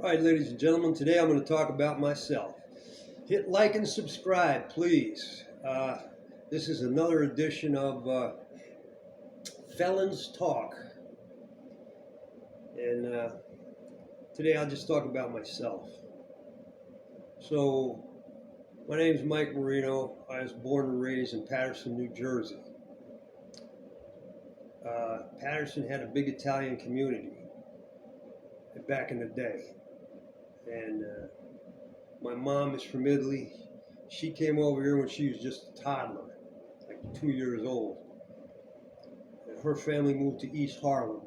All right, ladies and gentlemen, today I'm going to talk about myself. Hit like and subscribe, please. This is another edition of Felons Talk. And today I'll just talk about myself. So, my name is Mike Marino. I was born and raised in Paterson, New Jersey. Paterson had a big Italian community back in the day. And my mom is from Italy. She came over here when she was just a toddler, like 2 years old. And her family moved to East Harlem.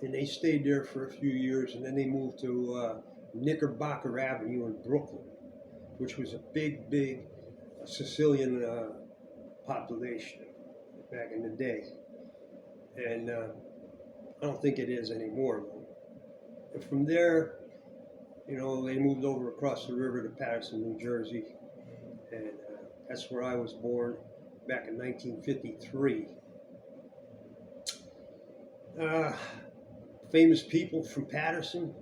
And they stayed there for a few years, and then they moved to Knickerbocker Avenue in Brooklyn, which was a big Sicilian population back in the day. And I don't think it is anymore, though. And from there, they moved over across the river to Paterson, New Jersey, and that's where I was born back in 1953. Famous people from Paterson,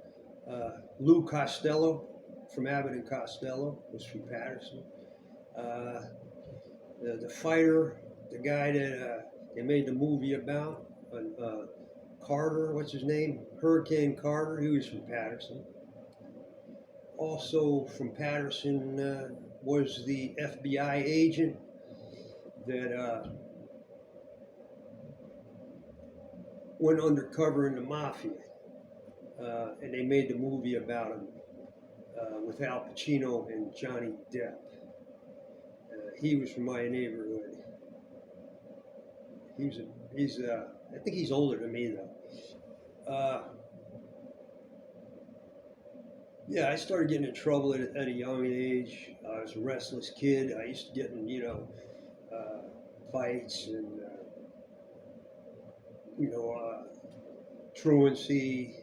Lou Costello from Abbott and Costello was from Paterson. The fighter, the guy that they made the movie about, Carter, what's his name? Hurricane Carter, he was from Paterson. Also from Paterson was the FBI agent that went undercover in the mafia, and they made the movie about him with Al Pacino and Johnny Depp. He was from my neighborhood. I think he's older than me though. Yeah, I started getting in trouble at a young age. I was a restless kid. I used to get in, fights and, truancy.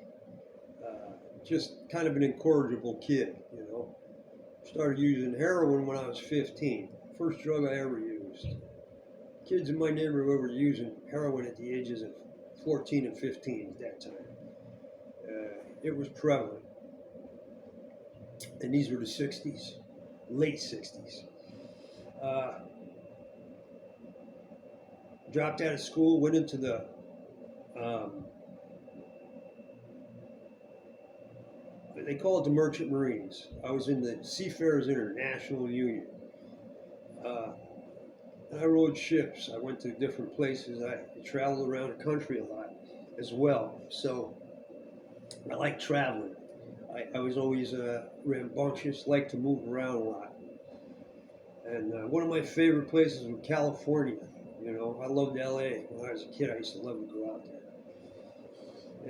Just kind of an incorrigible kid, Started using heroin when I was 15. First drug I ever used. Kids in my neighborhood were using heroin at the ages of 14 and 15 at that time. It was prevalent. And these were the 60s, late 60s. Dropped out of school, went into the they call it the Merchant Marines. I was in the Seafarers International Union. I rode ships. I went to different places. I traveled around the country a lot as well. So I like traveling. I was always rambunctious, liked to move around a lot. And one of my favorite places was California. I loved LA. When I was a kid, I used to love to go out there.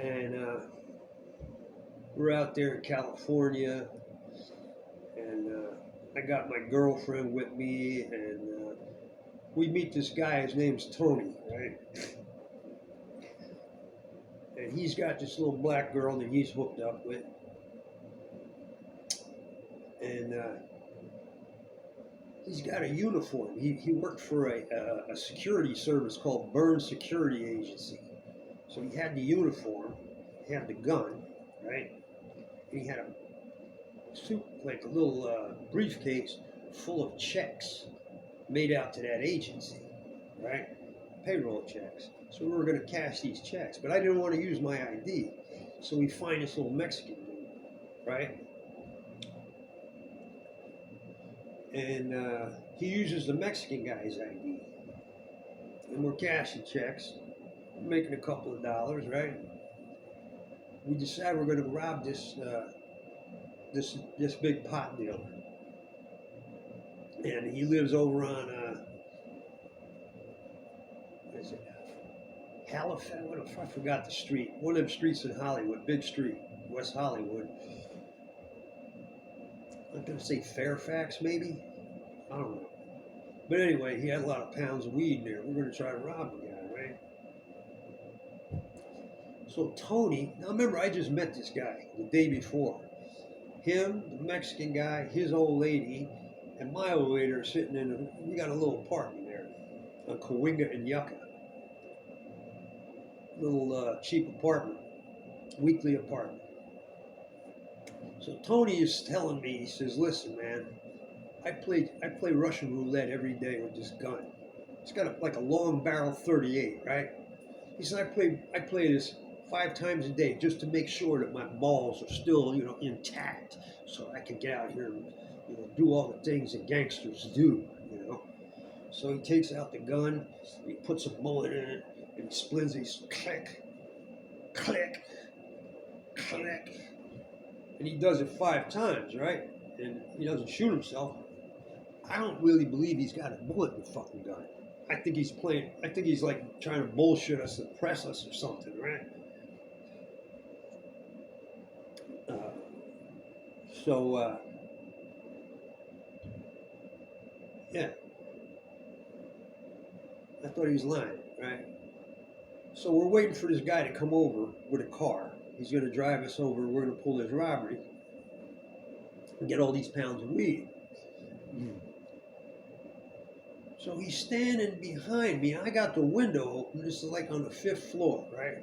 And we're out there in California, and I got my girlfriend with me, and we meet this guy. His name's Tony, right? And he's got this little black girl that he's hooked up with. And he's got a uniform. He worked for a security service called Burns Security Agency. So he had the uniform, he had the gun, right? And he had a suit, like a little briefcase full of checks made out to that agency, right? Payroll checks. So we were going to cash these checks, but I didn't want to use my ID. So we find this little Mexican dude, right? And he uses the Mexican guy's ID. And we're cashing checks, making a couple of dollars, right? We decide we're going to rob this big pot dealer. And he lives over on, what is it? Halifax? I forgot the street. One of them streets in Hollywood, big street, West Hollywood. I'm going to say Fairfax, maybe? I don't know. But anyway, he had a lot of pounds of weed there. We're going to try to rob the guy, right? So Tony, now remember, I just met this guy the day before. Him, the Mexican guy, his old lady, and my old lady are sitting we got a little apartment there on Cahuenga and Yucca. Little cheap apartment. weekly apartment. So Tony is telling me, he says, listen, man, I play Russian roulette every day with this gun. It's got like a long barrel 38, right? He said I play this 5 times a day just to make sure that my balls are still, intact, so I can get out here and do all the things that gangsters do. So he takes out the gun, he puts a bullet in it, and he splits these click, click, click, and he does it 5 times, right? And he doesn't shoot himself. I don't really believe he's got a bullet in the fucking gun. I think he's playing. I think he's like trying to bullshit us and press us or something, right? Uh, so yeah, I thought he was lying, right? So we're waiting for this guy to come over with a car. He's going to drive us over. We're going to pull this robbery and get all these pounds of weed. So he's standing behind me. I got the window open. This is like on the 5th floor, right?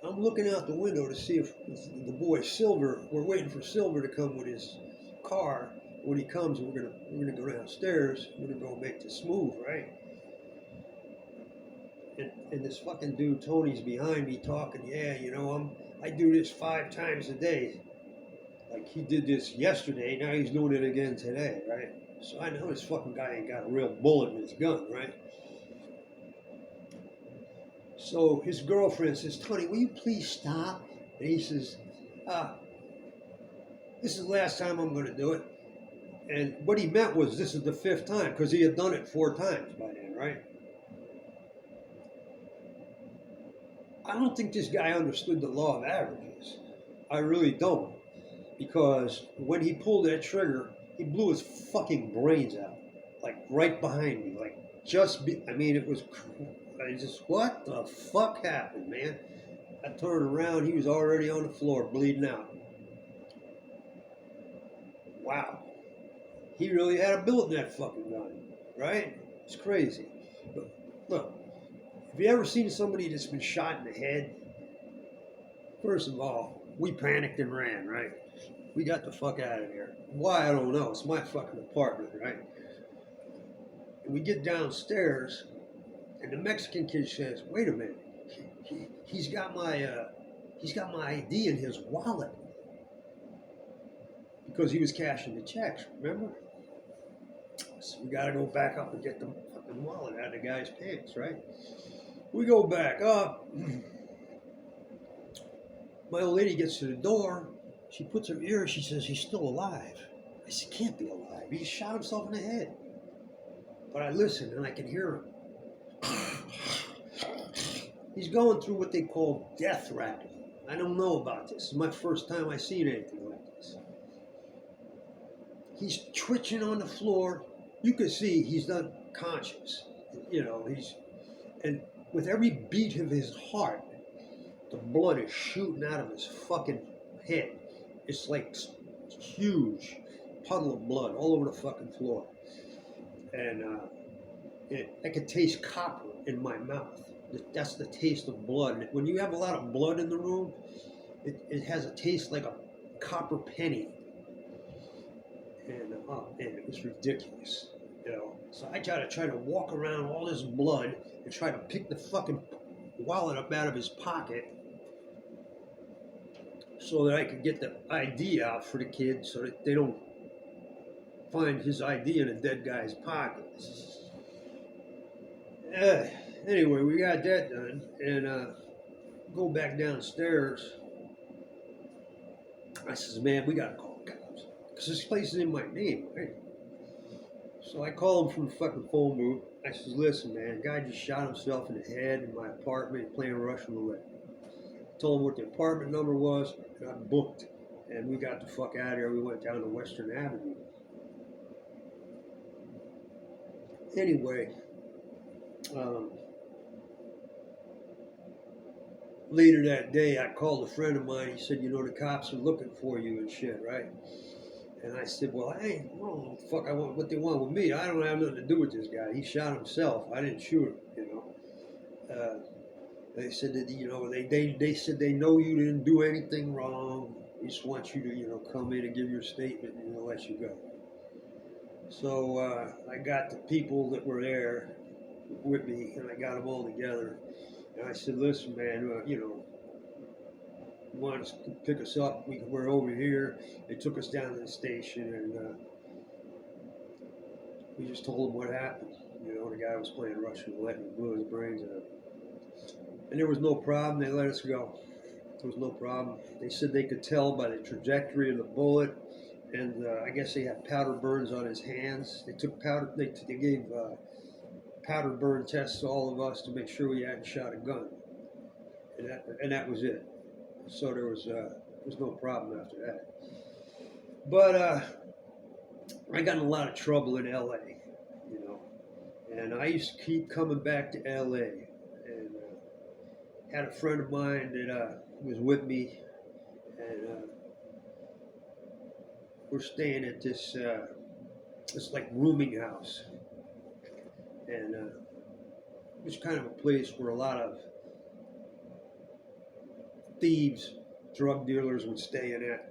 I'm looking out the window to see if the boy Silver. We're waiting for Silver to come with his car. When he comes, we're gonna go downstairs. We're gonna go make this move, right? And this fucking dude Tony's behind me talking. Yeah, I do this 5 times a day. Like he did this yesterday. Now he's doing it again today, right? So I know this fucking guy ain't got a real bullet in his gun, right? So his girlfriend says, Tony, will you please stop? And he says, this is the last time I'm going to do it. And what he meant was this is the 5th time, because he had done it 4 times by then, right? I don't think this guy understood the law of averages. I really don't. Because when he pulled that trigger, he blew his fucking brains out. Like right behind me. Like it was, what the fuck happened, man? I turned around, he was already on the floor bleeding out. Wow. He really had a bullet in that fucking gun, right? It's crazy. But look, have you ever seen somebody that's been shot in the head? First of all, we panicked and ran, right? We got the fuck out of there. Why, I don't know. It's my fucking apartment, right? And we get downstairs, and the Mexican kid says, "Wait a minute, he's got my ID in his wallet because he was cashing the checks. Remember? So we got to go back up and get the fucking wallet out of the guy's pants, right? We go back up. My old lady gets to the door. She puts her ear. She says he's still alive. I said, can't be alive. He just shot himself in the head. But I listen and I can hear him. He's going through what they call death rattle. I don't know about this. It's my first time I seen anything like this. He's twitching on the floor. You can see he's not conscious. And with every beat of his heart, the blood is shooting out of his fucking head. It's like huge puddle of blood all over the fucking floor. And I could taste copper in my mouth. That's the taste of blood. When you have a lot of blood in the room, it has a taste like a copper penny. And it was ridiculous. So I try to walk around all this blood and try to pick the fucking wallet up out of his pocket so that I could get the ID out for the kid so that they don't find his ID in a dead guy's pocket. Anyway, we got that done and go back downstairs. I says, man, we got to call the cops because this place is in my name, right? So I call him from the fucking phone booth. I says, listen, man, guy just shot himself in the head in my apartment playing Russian roulette. Told him what the apartment number was, and I booked. And we got the fuck out of here. We went down to Western Avenue. Anyway, later that day, I called a friend of mine. He said, the cops are looking for you and shit, right? And I said, well, I don't know what they want with me. I don't have nothing to do with this guy. He shot himself. I didn't shoot him, They said that they said they know you didn't do anything wrong. They just want you to come in and give your statement and they'll let you go. So I got the people that were there with me and I got them all together. And I said, listen, man, you want to pick us up? We're over here. They took us down to the station and we just told them what happened. The guy was playing Russian roulette and blew his brains out. And there was no problem. They let us go. There was no problem. They said they could tell by the trajectory of the bullet, and I guess they had powder burns on his hands. They took powder. They gave powder burn tests to all of us to make sure we hadn't shot a gun, and that was it. So there was no problem after that. But I got in a lot of trouble in L.A. And I used to keep coming back to L.A. and had a friend of mine that was with me, and we're staying at this like rooming house, and it was kind of a place where a lot of thieves, drug dealers would stay in it,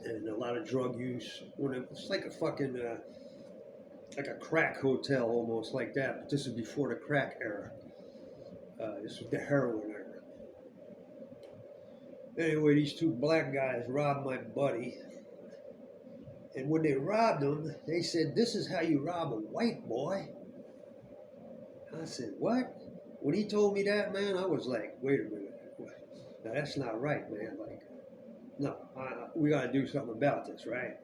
and a lot of drug use. It's like a fucking like a crack hotel almost like that, but this is before the crack era. This was the heroin era. Anyway, these two black guys robbed my buddy. And when they robbed him, they said, this is how you rob a white boy. I said, what? When he told me that, man, I was like, wait a minute. Now, that's not right, man. Like, no, we got to do something about this, right?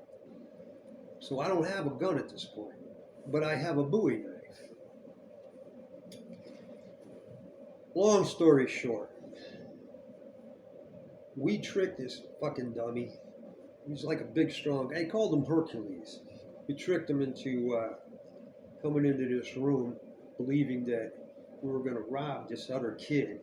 So I don't have a gun at this point, but I have a Bowie knife. Long story short, we tricked this fucking dummy. He was like a big, strong guy. I called him Hercules. We tricked him into coming into this room, believing that we were going to rob this other kid.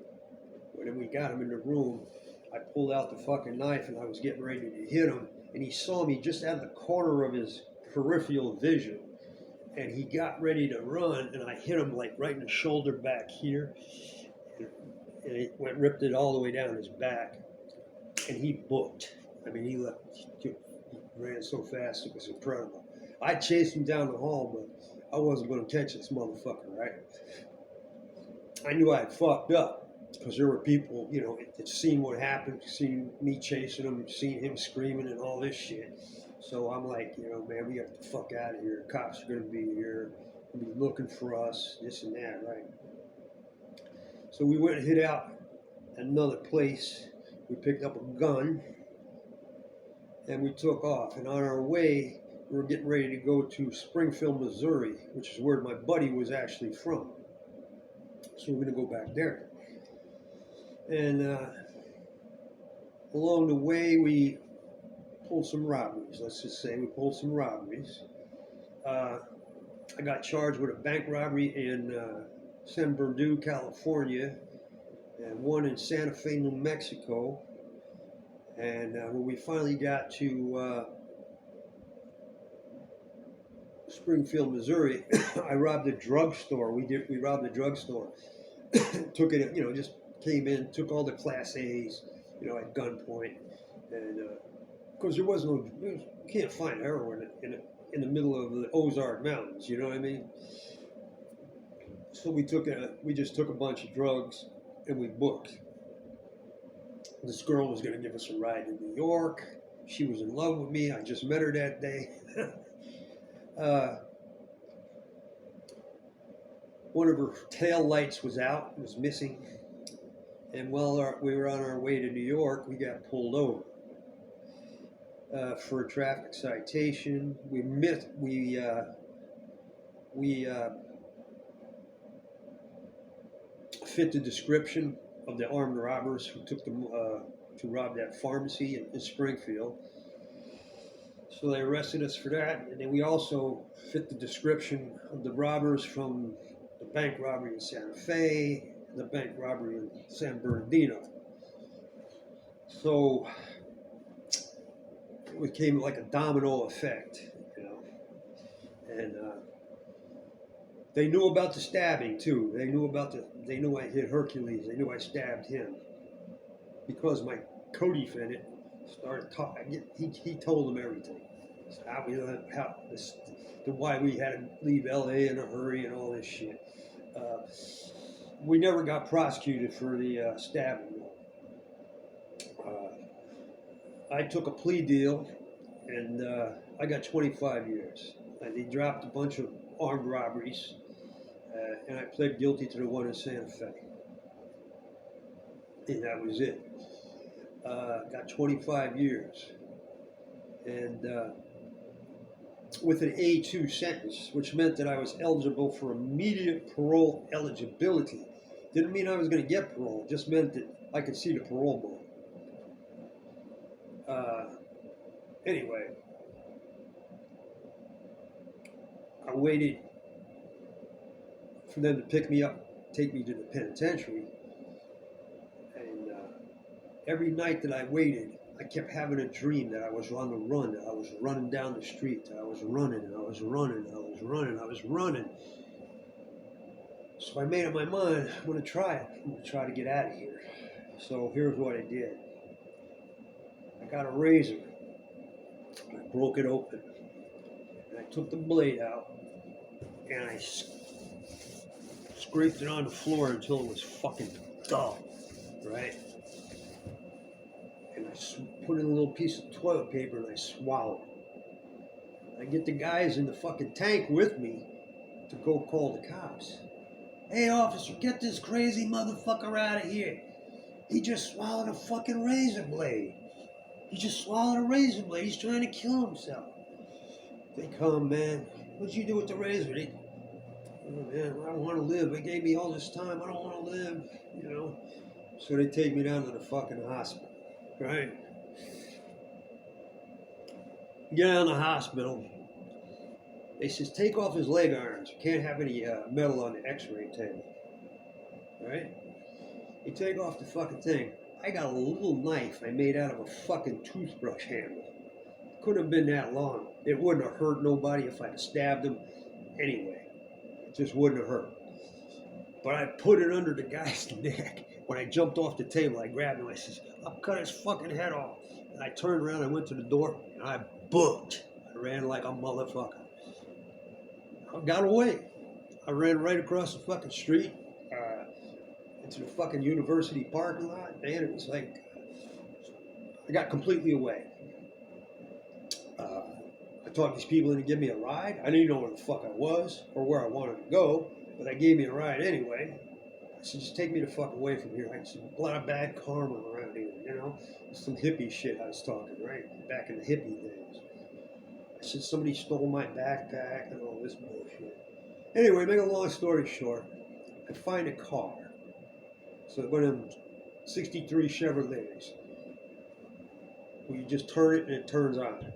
When we got him in the room, I pulled out the fucking knife and I was getting ready to hit him. And he saw me just out of the corner of his peripheral vision. And he got ready to run, and I hit him like right in the shoulder back here. And it ripped it all the way down his back. And he booked. I mean, he ran so fast, it was incredible. I chased him down the hall, but I wasn't going to catch this motherfucker, right? I knew I had fucked up because there were people, that seen what happened, seen me chasing him, seen him screaming and all this shit. So I'm like, man, we got to get the fuck out of here. The cops are going to be here, be looking for us, this and that, right? So we went and hid out at another place. We picked up a gun. And we took off. And on our way, we were getting ready to go to Springfield, Missouri, which is where my buddy was actually from. So we're going to go back there. And along the way, we pulled some robberies. Let's just say we pulled some robberies. I got charged with a bank robbery in San Bernardino, California, and one in Santa Fe, New Mexico. And when we finally got to Springfield, Missouri, I robbed a drugstore. We robbed a drugstore. Took it, just came in, took all the Class A's, at gunpoint, and because there was no, you can't find heroin in the middle of the Ozark Mountains. You know what I mean? So we just took a bunch of drugs and we booked. This girl was going to give us a ride to New York. She was in love with me. I just met her that day. One of her tail lights was out, was missing. And while we were on our way to New York, we got pulled over for a traffic citation. We fit the description of the armed robbers who took them to rob that pharmacy in Springfield. So they arrested us for that. And then we also fit the description of the robbers from the bank robbery in Santa Fe, the bank robbery in San Bernardino. So it became like a domino effect, And They knew about the stabbing too. They knew I hit Hercules. They knew I stabbed him because my co-defendant started talking. He told them everything. Why we had to leave LA in a hurry and all this shit. Uh, we never got prosecuted for the stabbing. I took a plea deal, and I got 25 years. And they dropped a bunch of armed robberies, and I pled guilty to the one in Santa Fe. And that was it. Got 25 years. And with an A2 sentence, which meant that I was eligible for immediate parole eligibility. Didn't mean I was going to get parole, it just meant that I could see the parole board. Anyway, I waited for them to pick me up, take me to the penitentiary, and every night that I waited, I kept having a dream that I was on the run, that I was running down the street, that I was running, and I was running, and I was running, I was running. So I made up my mind, I'm going to try it. I'm going to try to get out of here. So here's what I did. I got a razor. I broke it open. And I took the blade out, and I scraped it on the floor until it was fucking dull, right? And I put in a little piece of toilet paper and I swallowed it. I get the guys in the fucking tank with me to go call the cops. Hey officer, get this crazy motherfucker out of here. He just swallowed a fucking razor blade. He just swallowed a razor blade. He's trying to kill himself. They come, man. What'd you do with the razor? Oh man, I don't want to live. They gave me all this time. I don't want to live, you know. So they take me down to the fucking hospital, right? Get out of the hospital. They says, take off his leg irons. You can't have any metal on the x-ray table, right? You take off the fucking thing. I got a little knife I made out of a fucking toothbrush handle. Couldn't have been that long. It wouldn't have hurt nobody if I'd stabbed him. Anyway, it just wouldn't have hurt. But I put it under the guy's neck. When I jumped off the table, I grabbed him. I says, I'll cut his fucking head off. And I turned around, I went to the door, and I booked. I ran like a motherfucker. I got away. I ran right across the fucking street into the fucking university parking lot. Man, it was like, I got completely away. I talked these people into give me a ride. I didn't know where the fuck I was or where I wanted to go, but they gave me a ride anyway. I said, just take me the fuck away from here. I said, a lot of bad karma around here, you know? Some hippie shit I was talking, right? Back in the hippie days. I said, somebody stole my backpack and all this bullshit. Anyway, make a long story short, I find a car. So one of them 63 Chevrolets, where you just turn it and it turns on.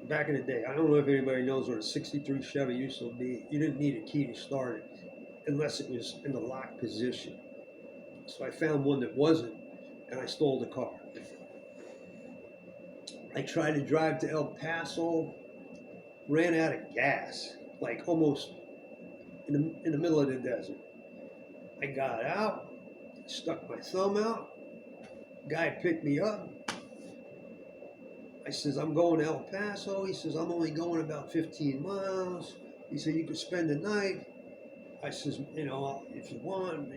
Back in the day, I don't know if anybody knows what a 63 Chevy used to be. You didn't need a key to start it unless it was in the locked position. So I found one that wasn't, and I stole the car. I tried to drive to El Paso, ran out of gas, like almost in the middle of the desert. I got out, stuck my thumb out, guy picked me up. I says, I'm going to El Paso. He says, I'm only going about 15 miles. He said, you could spend the night. I says, you know, if you want,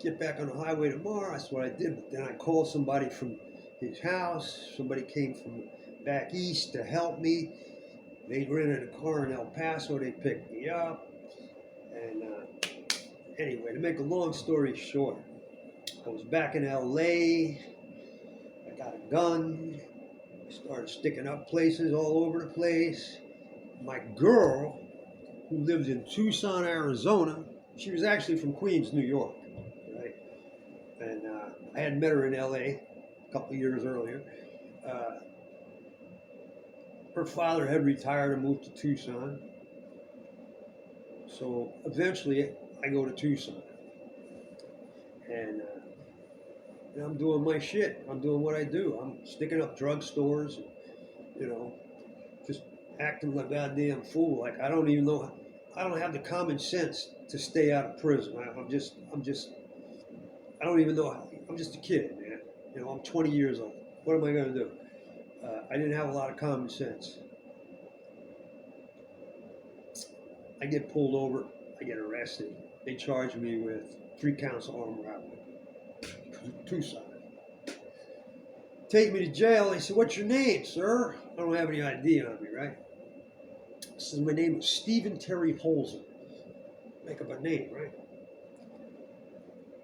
get back on the highway tomorrow. That's what I did. But then I called somebody from his house. Somebody came from back east to help me. They rented a car in El Paso. They picked me up. And anyway, to make a long story short, I was back in LA. I got a gun. I started sticking up places all over the place. My girl, who lives in Tucson, Arizona, she was actually from Queens, New York, right? And I had met her in LA a couple of years earlier. Her father had retired and moved to Tucson. So eventually I go to Tucson. And I'm doing my shit. I'm doing what I do. I'm sticking up drugstores, and, you know, just acting like a goddamn fool. Like I don't even know. I don't have the common sense to stay out of prison. I don't even know. I'm just a kid, man. You know, I'm 20 years old. What am I going to do? I didn't have a lot of common sense. I get pulled over. I get arrested. They charge me with 3 counts of armed robbery. Tucson. Take me to jail. They said, "What's your name, sir?" I don't have any ID on me, right? I said, "My name is Stephen Terry Holzer." Make up a name, right?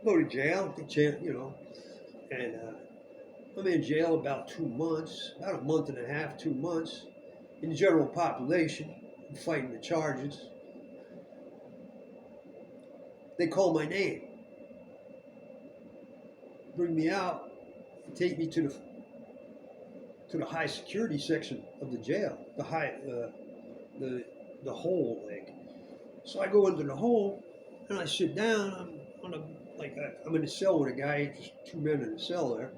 Go to jail, you know, and I'm in jail about 2 months, about a month and a half, 2 months. In the general population, I'm fighting the charges. They call my name, bring me out, and take me to the high security section of the jail, the hole, like. So I go into the hole and I sit down. I'm in a cell with a guy, just 2 men in a cell there.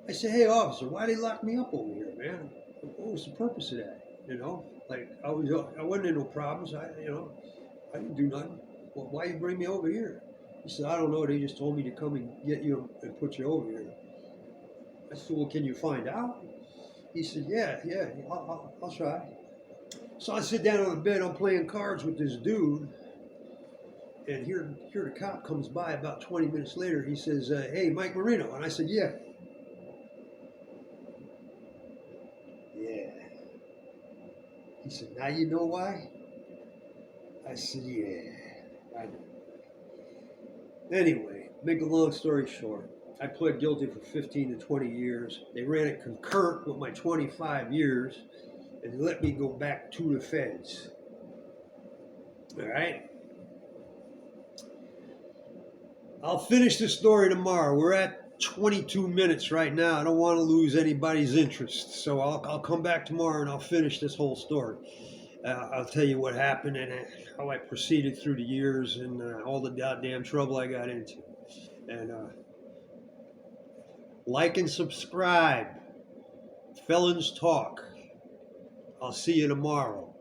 I say, "Hey, officer, why they lock me up over here, man? What was the purpose of that? You know, like I wasn't in no problems. I didn't do nothing. Well, why you bring me over here?" He said, "I don't know. They just told me to come and get you and put you over here." I said, "Well, can you find out?" He said, "Yeah, I'll try." So I sit down on the bed. I'm playing cards with this dude, and here the cop comes by about 20 minutes later. He says, "Hey, Mike Marino," and I said, "Yeah." "Yeah." He said, "Now you know why?" I said, "Yeah, I know." Anyway, make a long story short, I pled guilty for 15 to 20 years. They ran it concurrent with my 25 years, and they let me go back to the feds. All right? I'll finish this story tomorrow. We're at 22 minutes right now. I don't want to lose anybody's interest. So I'll come back tomorrow and I'll finish this whole story. I'll tell you what happened and how I proceeded through the years and all the goddamn trouble I got into. And like and subscribe. Felons Talk. I'll see you tomorrow.